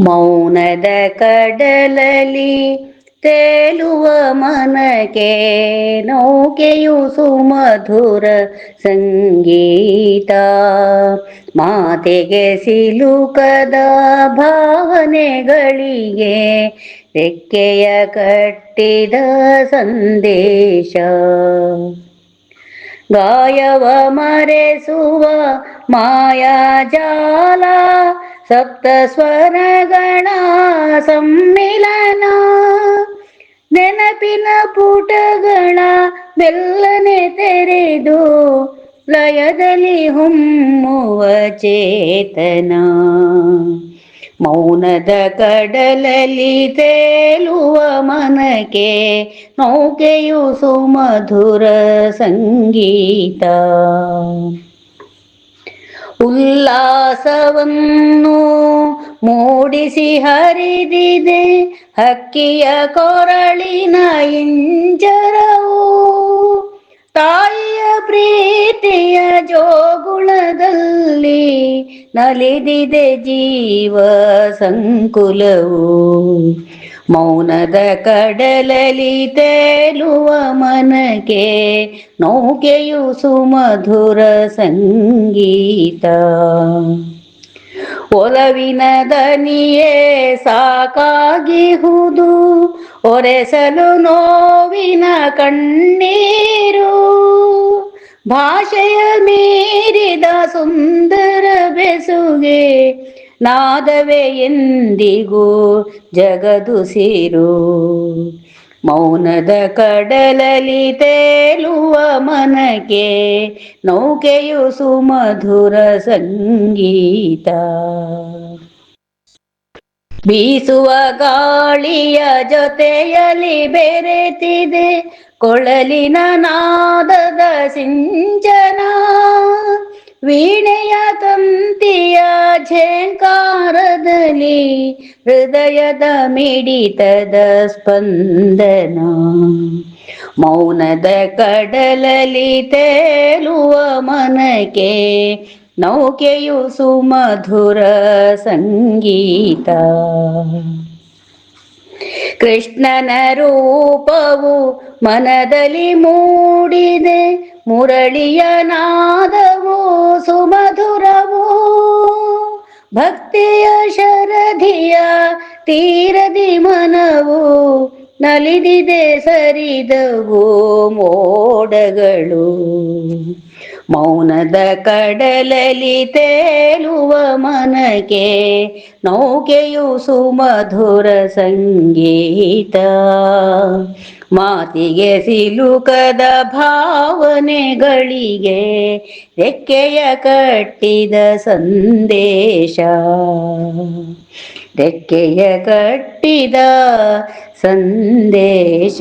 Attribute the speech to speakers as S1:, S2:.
S1: ಮೌನದ ಕಡಲಲಿ ತೇಲುವ ಮನಕ್ಕೆ ನೌಕೆಯು ಸುಮಧುರ ಸಂಗೀತ. ಮಾತೆಗೆ ಸಿಲುಕದ ಭಾವನೆಗಳಿಗೆ ರೆಕ್ಕೆಯ ಕಟ್ಟಿದ ಸಂದೇಶ. ಗಾಯವ ಮರೆಸುವ ಮಾಯಾಜಾಲ, ಸಪ್ತ ಸ್ವರಗಳ ಸಮ್ಮಿಲನ. ನೆನಪಿನ ಪುಟಗಳ ಬೆಲ್ಲನೆ ತೆರೆದು ಲಯದಲ್ಲಿ ಹೊಮ್ಮುವ ಚೇತನ. ಮೌನದ ಕಡಲಲಿ ತೇಲುವ ಮನಕ್ಕೆ ನೌಕೆಯು ಸುಮಧುರ ಸಂಗೀತ. ಉಲ್ಲಾಸವನ್ನು ಮೂಡಿಸಿ ಹರಿದಿದೆ ಹಕ್ಕಿಯ ಕೊರಳಿನ ಇಂಜರವು. ತಾಯಿಯ ಪ್ರೀತಿಯ ಜೋಗುಳದಲ್ಲಿ ನಲಿದಿದೆ ಜೀವ ಸಂಕುಲವು. ಮೌನದ ಕಡಲಲಿ ತೇಲುವ ಮನಕ್ಕೆ ನೌಕೆಯು ಸುಮಧುರ ಸಂಗೀತ. ಒಲವಿನ ದನಿಯೇ ಸಾಕಾಗಿಹುದು, ಒರೆಸಲು ನೋವಿನ ಕಣ್ಣೀರು. ಭಾಷೆಯ ಮೀರಿದ ಸುಂದರ ಬೆಸುಗೆ ನಾದವೇ ಎಂದಿಗೂ ಜಗದುಸಿರು. ಮೌನದ ಕಡಲಲಿ ತೇಲುವ ಮನಕ್ಕೆ ನೌಕೆಯು ಸುಮಧುರ ಸಂಗೀತ. ಬೀಸುವ ಗಾಳಿಯ ಜೊತೆಯಲ್ಲಿ ಬೆರೆತಿದೆ ಕೊಳಲಿನ ನಾದದ ಸಿಂಚನ. ವೀಣೆಯ ತಂತಿಯ ಝೇಂಕಾರದಲ್ಲಿ ಹೃದಯದ ಮಿಡಿತದ ಸ್ಪಂದನ. ಮೌನದ ಕಡಲಲಿ ತೇಲುವ ಮನಕ್ಕೆ ನೌಕೆಯು ಸುಮಧುರ ಸಂಗೀತ. ಕೃಷ್ಣನ ರೂಪವು ಮನದಲ್ಲಿ ಮೂಡಿದೆ, ಮುರಳಿಯ ನಾದವು ಸುಮಧುರವು. ಭಕ್ತಿಯ ಶರಧಿಯ ತೀರದಿ ಮನವು ನಲಿದಿದೆ ಸರಿದವು ಮೋಡಗಳು. ಮೌನದ ಕಡಲಲಿ ತೇಲುವ ಮನಕ್ಕೆ ನೌಕೆಯು ಸುಮಧುರ ಸಂಗೀತ. ಮಾತಿಗೆ ಸಿಲುಕದ ಭಾವನೆಗಳಿಗೆ ರೆಕ್ಕೆಯ ಕಟ್ಟಿದ ಸಂದೇಶ. ರೆಕ್ಕೆಯ ಕಟ್ಟಿದ ಸಂದೇಶ.